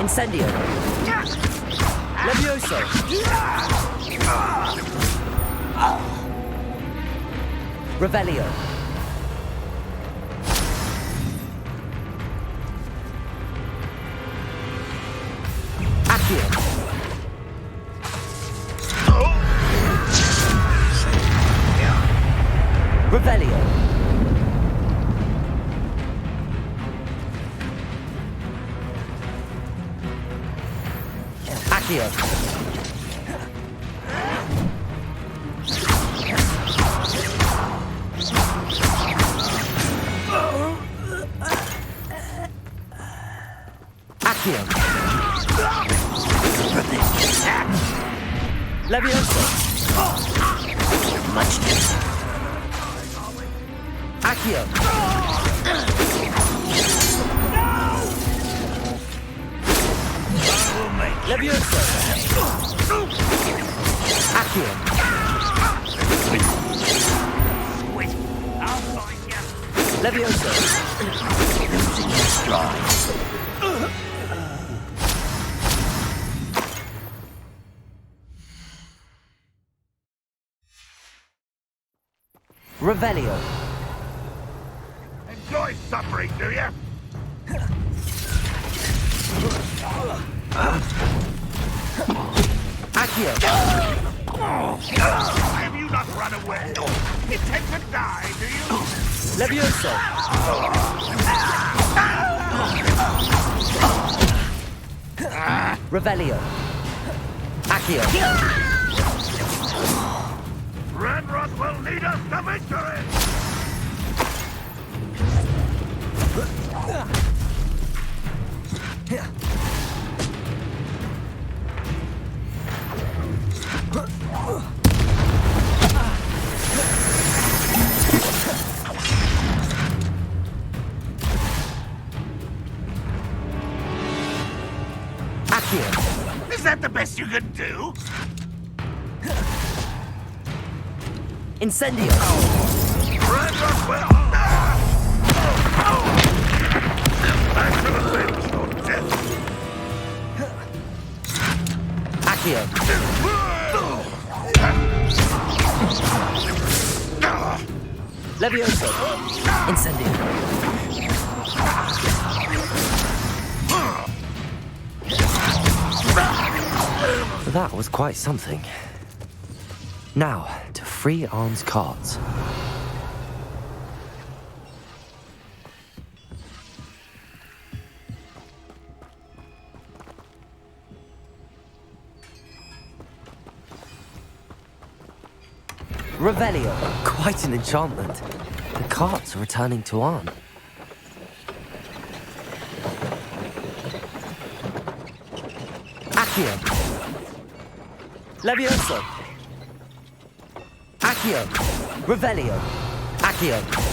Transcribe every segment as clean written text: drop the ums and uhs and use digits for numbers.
Incendio. Levioso. Revelio. Accio. Revelio. Accio. Accio. Levioso. Much Accio. Levioso. Accio. Levioso. losing your stride. Revelio. Enjoy suffering, do you? Accio. Have you not run away? Intend to die, do you? Levioso. Revelio. Accio. Renroth will lead us to victory! Accio. Is that the best you can do? Incendio. Renroth will... I shall avenge your death! Accio. Levioso. Incendio. That was quite something. Now, to free Arn's cards. Revelio. Quite an enchantment. The carts are returning to Arn. Accio. Levioso. Accio. Revelio. Accio.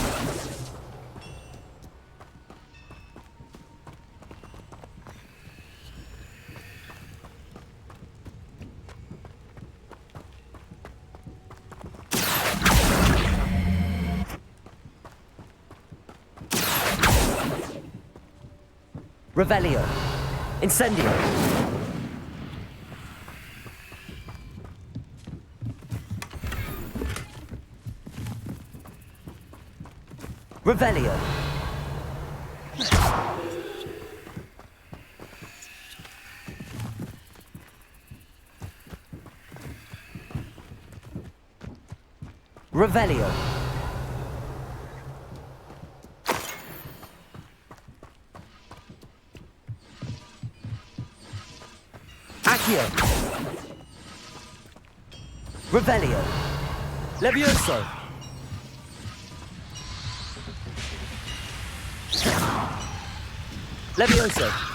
Revelio. Incendio. Revelio. Revelio. Accio. Revelio. Levioso. Levioso.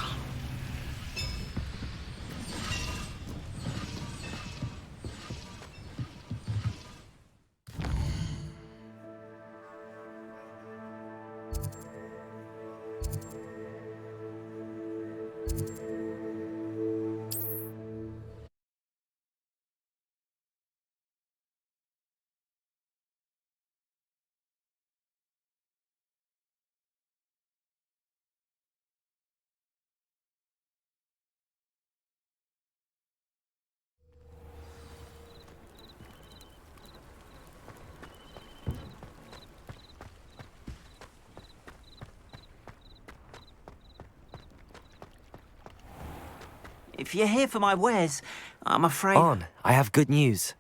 If you're here for my wares, I'm afraid... On, I have good news.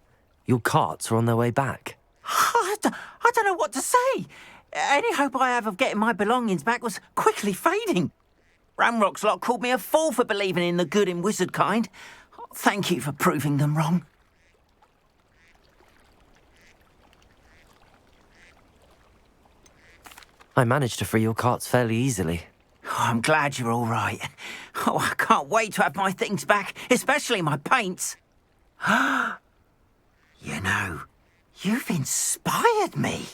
Your carts are on their way back. I don't know what to say. Any hope I have of getting my belongings back was quickly fading. Ramrock's lot called me a fool for believing in the good in wizard kind. Thank you for proving them wrong. I managed to free your carts fairly easily. Oh, I'm glad you're all right. Oh, I can't wait to have my things back, especially my paints. You know, you've inspired me.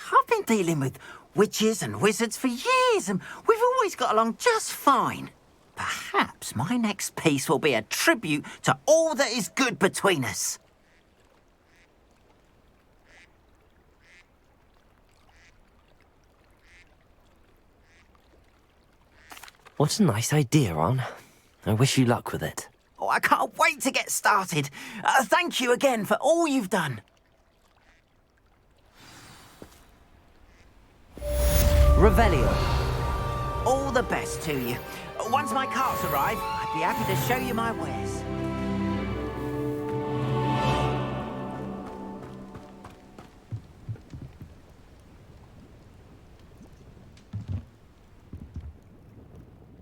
I've been dealing with witches and wizards for years, and we've always got along just fine. Perhaps my next piece will be a tribute to all that is good between us. What a nice idea, On. I wish you luck with it. Oh, I can't wait to get started. Thank you again for all you've done. Revelio. All the best to you. Once my carts arrive, I'd be happy to show you my wares.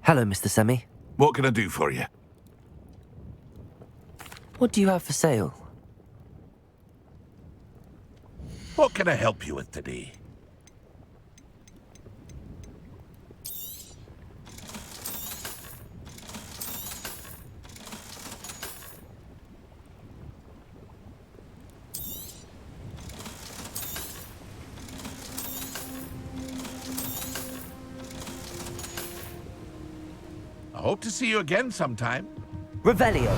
Hello, Mr. Semi. What can I do for you? What do you have for sale? What can I help you with today? I hope to see you again sometime. Revelio.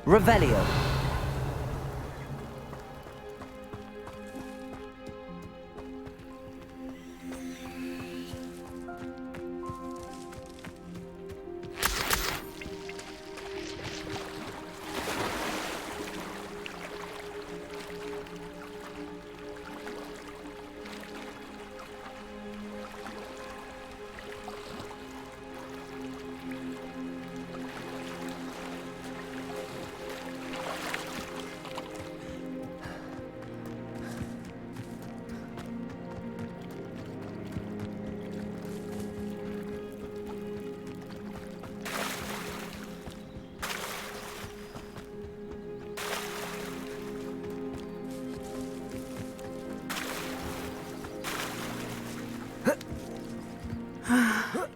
Revelio.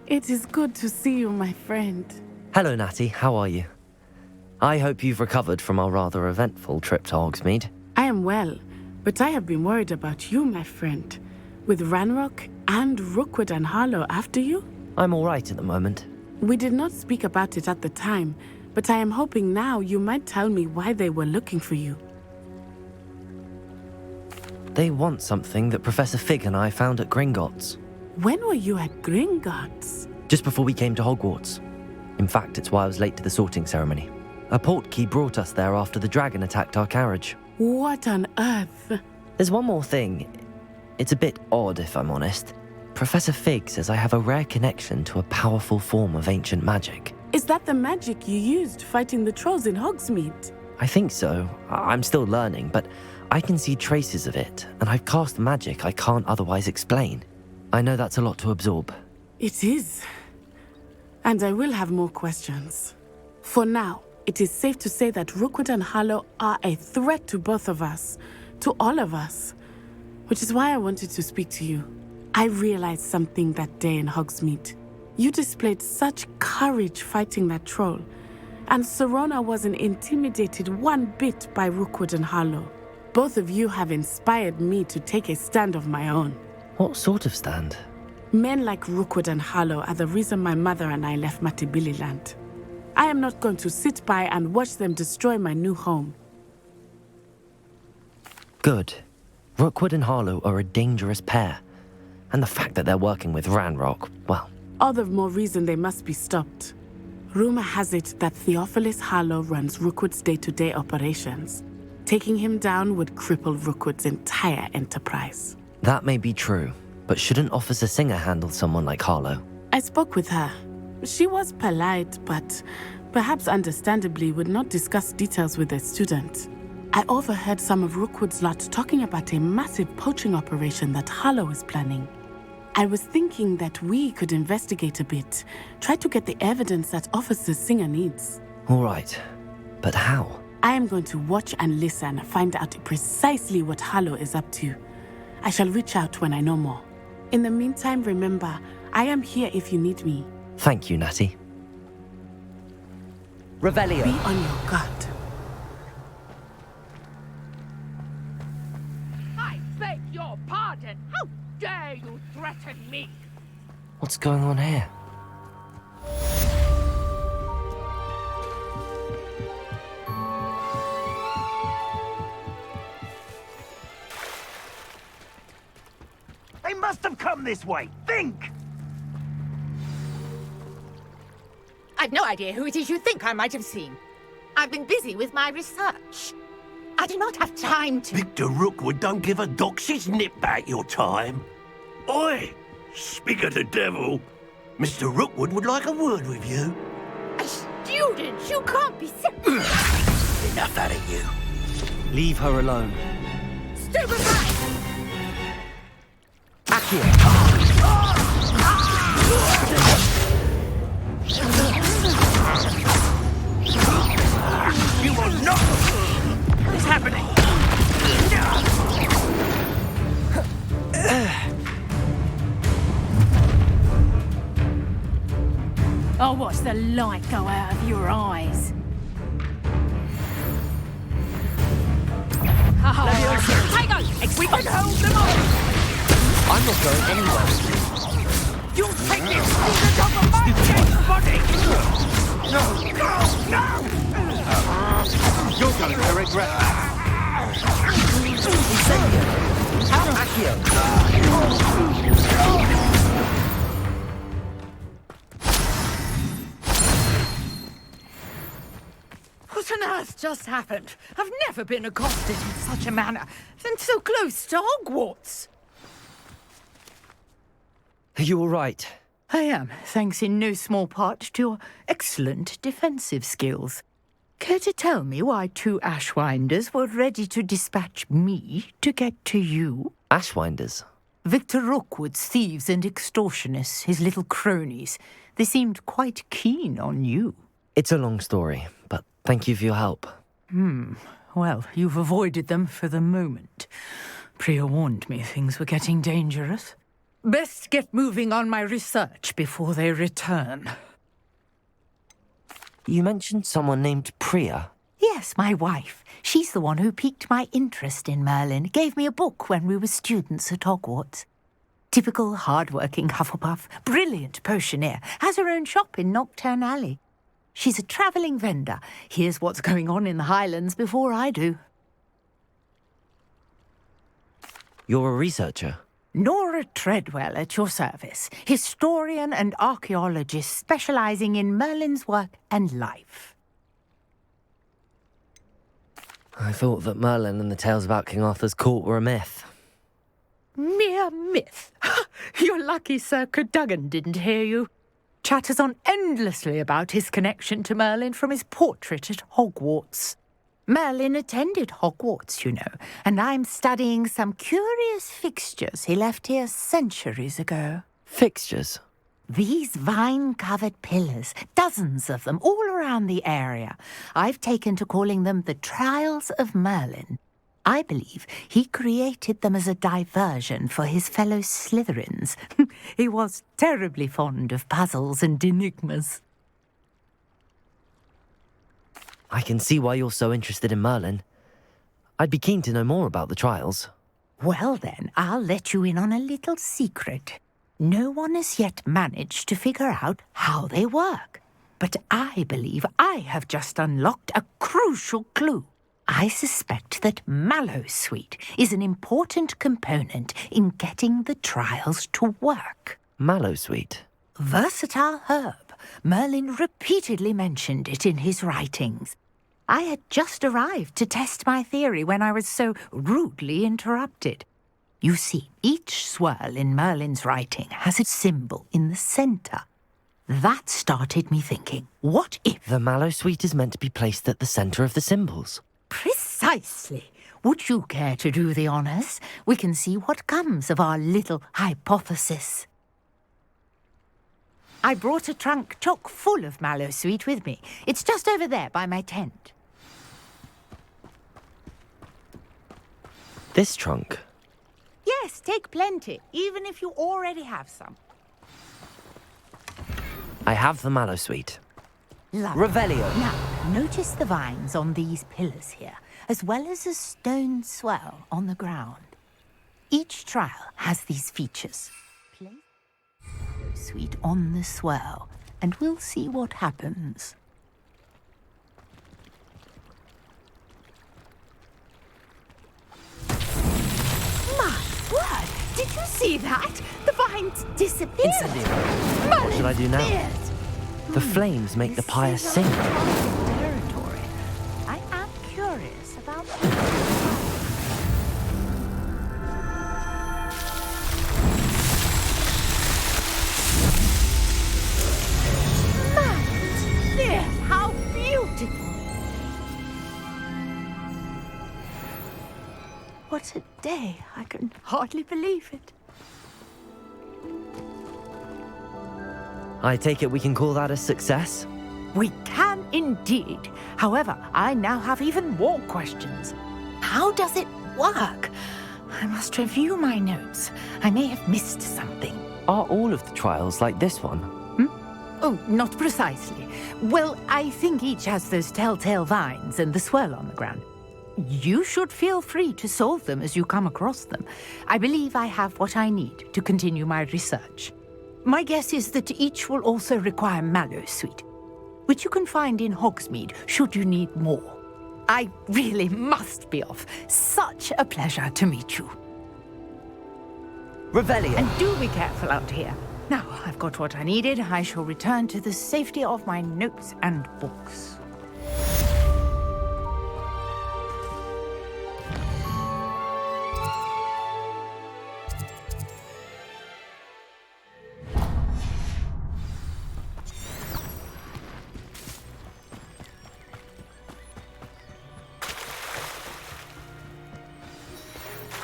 It is good to see you, my friend. Hello, Natty. How are you? I hope you've recovered from our rather eventful trip to Hogsmeade. I am well, but I have been worried about you, my friend. With Ranrock and Rookwood and Harlow after you? I'm all right at the moment. We did not speak about it at the time, but I am hoping now you might tell me why they were looking for you. They want something that Professor Fig and I found at Gringotts. When were you at Gringotts? Just before we came to Hogwarts. In fact, it's why I was late to the sorting ceremony. A portkey brought us there after the dragon attacked our carriage. What on earth? There's one more thing. It's a bit odd, if I'm honest. Professor Fig says I have a rare connection to a powerful form of ancient magic. Is that the magic you used fighting the trolls in Hogsmeade? I think so. I'm still learning, but I can see traces of it, and I've cast magic I can't otherwise explain. I know that's a lot to absorb. It is. And I will have more questions. For now, it is safe to say that Rookwood and Harlow are a threat to both of us, to all of us, which is why I wanted to speak to you. I realized something that day in Hogsmeade. You displayed such courage fighting that troll, And Serona wasn't intimidated one bit by Rookwood and Harlow. Both of you have inspired me to take a stand of my own. What sort of stand? Men like Rookwood and Harlow are the reason my mother and I left Matibili I am not going to sit by and watch them destroy my new home. Good. Rookwood and Harlow are a dangerous pair. And the fact that they're working with Ranrock, well... All the more reason they must be stopped. Rumor has it that Theophilus Harlow runs Rookwood's day-to-day operations. Taking him down would cripple Rookwood's entire enterprise. That may be true, but shouldn't Officer Singer handle someone like Harlow? I spoke with her. She was polite, but perhaps understandably would not discuss details with a student. I overheard some of Rookwood's lot talking about a massive poaching operation that Harlow is planning. I was thinking that we could investigate a bit, try to get the evidence that Officer Singer needs. All right, but how? I am going to watch and listen, find out precisely what Harlow is up to. I shall reach out when I know more. In the meantime, remember, I am here if you need me. Thank you, Natty. Revelio. Be on your guard. I beg your pardon. How dare you threaten me? What's going on here? They must have come this way. Think! I've no idea who it is you think I might have seen. I've been busy with my research. I do not have time to... Victor Rookwood don't give a doxy's nip back your time. Oi! Speak of the devil. Mr. Rookwood would like a word with you. A student? You can't be serious. Enough out of you. Leave her alone. Stupid right! You will not... What is happening? I'll watch the light go out of your eyes. Hang on! We can hold them off! I'm not going anywhere. You'll take this to the top of my dead body! No! You're going to regret that. What on earth just happened? I've never been accosted in such a manner, and so close to Hogwarts. Are you all right? I am, thanks in no small part to your excellent defensive skills. Care to tell me why two Ashwinders were ready to dispatch me to get to you? Ashwinders? Victor Rookwood's thieves and extortionists, his little cronies. They seemed quite keen on you. It's a long story, but thank you for your help. Well, you've avoided them for the moment. Priya warned me things were getting dangerous. Best get moving on my research before they return. You mentioned someone named Priya. Yes, my wife. She's the one who piqued my interest in Merlin. Gave me a book when we were students at Hogwarts. Typical hard-working Hufflepuff, brilliant potioneer, has her own shop in Nocturne Alley. She's a travelling vendor. Hears what's going on in the Highlands before I do. You're a researcher? Nora Treadwell at your service, historian and archaeologist specialising in Merlin's work and life. I thought that Merlin and the tales about King Arthur's court were a myth. Mere myth. You're lucky Sir Cadogan didn't hear you. Chatters on endlessly about his connection to Merlin from his portrait at Hogwarts. Merlin attended Hogwarts, you know, and I'm studying some curious fixtures he left here centuries ago. Fixtures? These vine-covered pillars, dozens of them, all around the area. I've taken to calling them the Trials of Merlin. I believe he created them as a diversion for his fellow Slytherins. He was terribly fond of puzzles and enigmas. I can see why you're so interested in Merlin. I'd be keen to know more about the trials. Well then, I'll let you in on a little secret. No one has yet managed to figure out how they work. But I believe I have just unlocked a crucial clue. I suspect that mallowsweet is an important component in getting the trials to work. Mallowsweet. Versatile herb. Merlin repeatedly mentioned it in his writings. I had just arrived to test my theory when I was so rudely interrupted. You see, each swirl in Merlin's writing has a symbol in the centre. That started me thinking, what if... The mallowsweet is meant to be placed at the centre of the symbols. Precisely. Would you care to do the honours? We can see what comes of our little hypothesis. I brought a trunk chock full of mallowsweet with me. It's just over there by my tent. This trunk? Yes, take plenty, even if you already have some. I have the mallowsweet. Lovely. Revelio. Now, notice the vines on these pillars here, as well as a stone swell on the ground. Each trial has these features. Place mallowsweet on the swell, and we'll see what happens. My word! Did you see that? The vines disappeared. Incendio. What should I do now? The flames make the pyre sing. Territory. I am curious about Magnificent! How beautiful! What a day! I can hardly believe it. I take it we can call that a success? We can indeed. However, I now have even more questions. How does it work? I must review my notes. I may have missed something. Are all of the trials like this one? Oh, not precisely. Well, I think each has those telltale vines and the swirl on the ground. You should feel free to solve them as you come across them. I believe I have what I need to continue my research. My guess is that each will also require mallowsweet, which you can find in Hogsmeade should you need more. I really must be off. Such a pleasure to meet you. Revelio. And do be careful out here. Now I've got what I needed. I shall return to the safety of my notes and books.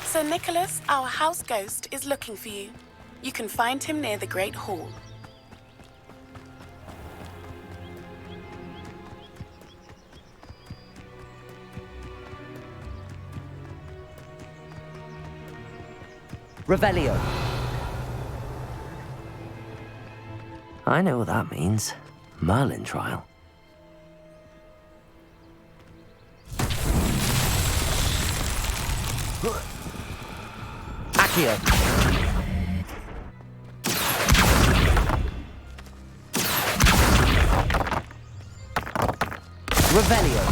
Sir Nicholas, our house ghost, is looking for you. You can find him near the Great Hall. Revelio. I know what that means. Merlin trial. Accio. Revelio.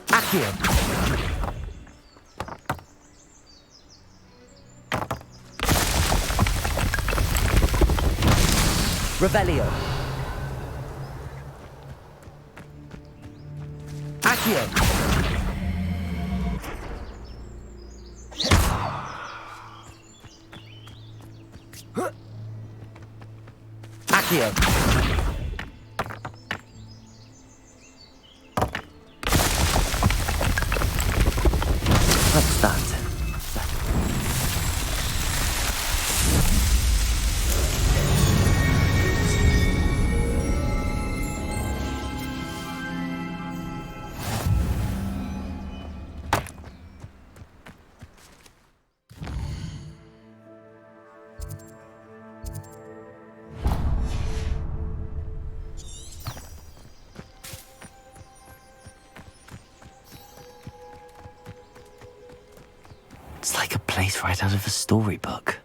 Accio. Revelio. Accio. Accio. What's that? face right out of a storybook.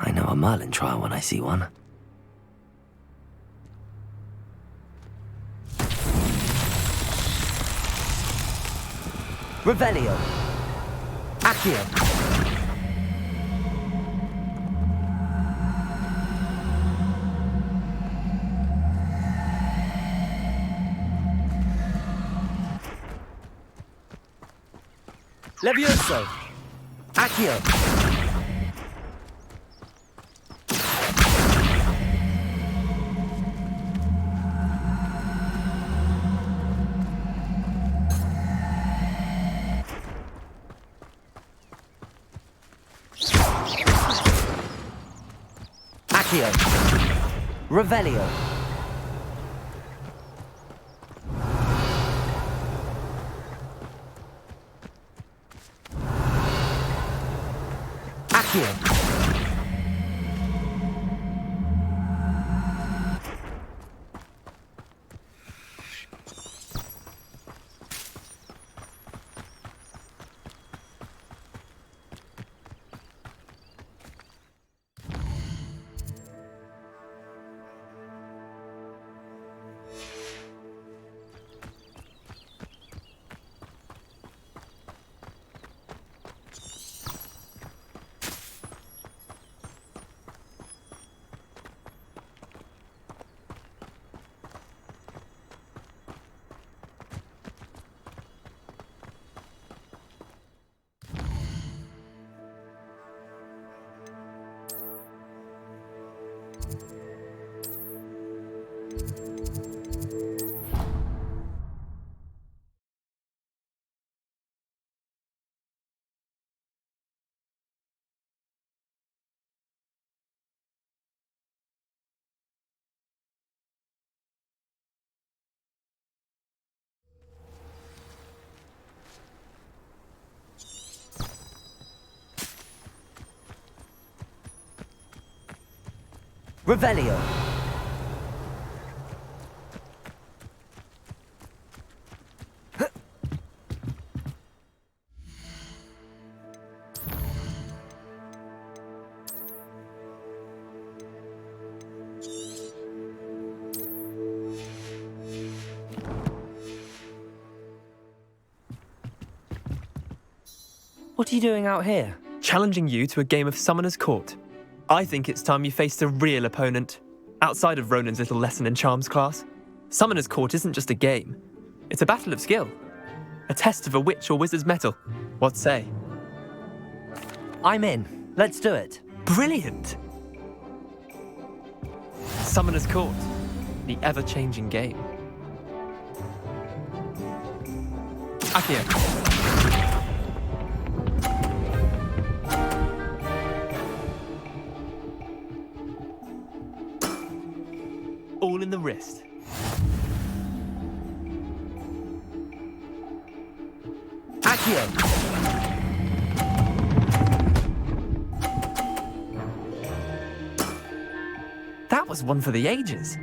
I know a Merlin trial when I see one. Revelio. Accio. Levioso. Accio. Accio. Revelio. Accio. Revelio. What are you doing out here? Challenging you to a game of Summoner's Court. I think it's time you faced a real opponent, outside of Ronan's little lesson in charms class. Summoner's Court isn't just a game. It's a battle of skill. A test of a witch or wizard's mettle. What say? I'm in. Let's do it. Brilliant! Summoner's Court, the ever-changing game. Accio. All in the wrist. Accio. That was one for the ages.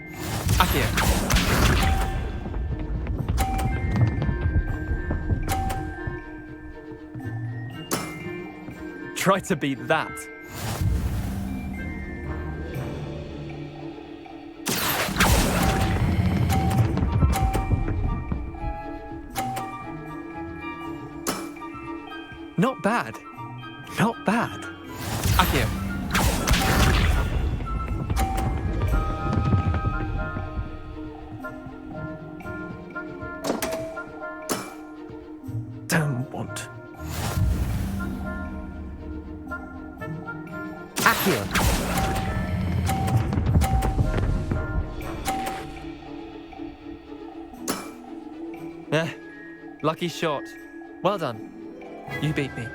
Accio. Try to beat that. Not bad. Not bad. Accio. Don't want. Accio. Eh, lucky shot. Well done. You beat me.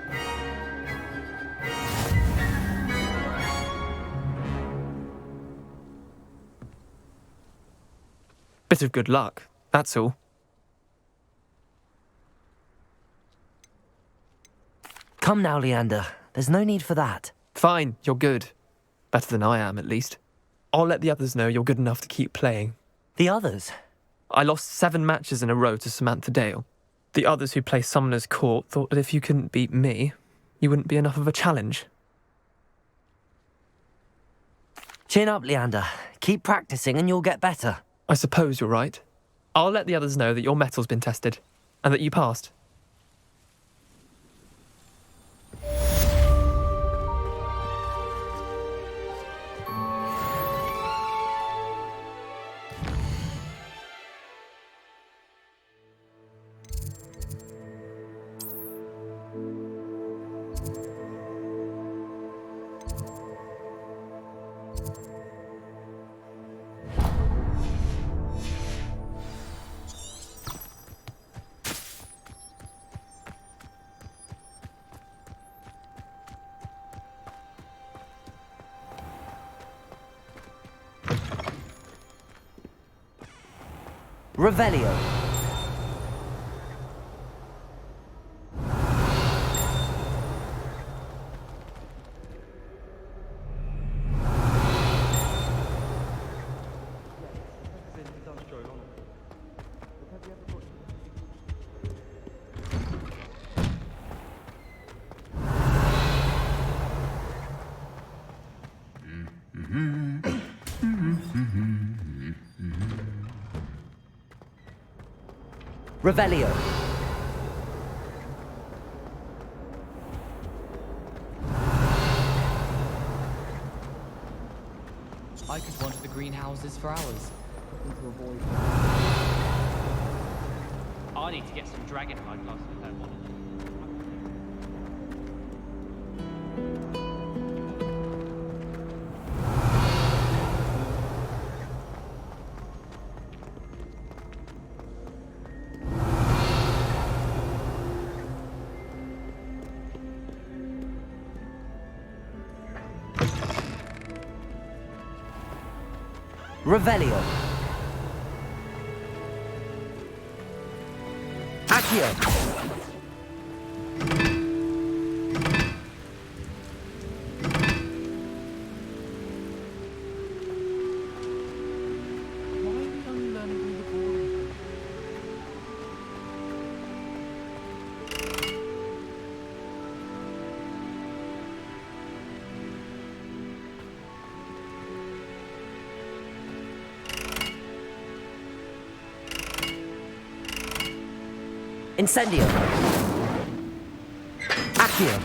Bit of good luck, that's all. Come now, Leander. There's no need for that. Fine, you're good. Better than I am, at least. I'll let the others know you're good enough to keep playing. The others? I lost 7 matches in a row to Samantha Dale. The others who play Summoner's Court thought that if you couldn't beat me, you wouldn't be enough of a challenge. Chin up, Leander. Keep practicing and you'll get better. I suppose you're right. I'll let the others know that your metal's been tested, and that you passed. Revelio. Revelio. I could wander the greenhouses for hours. I need to get some dragonfly glasses with that one. Revelio. Accio. Incendio. Accio.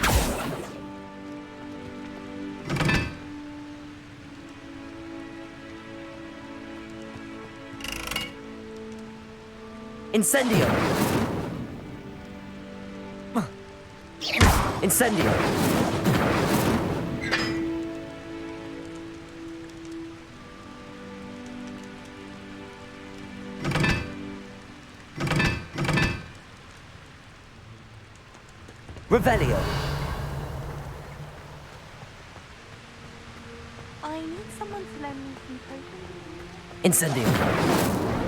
Incendio. Incendio. Revelio. I need someone to lend me some potions. Incendio.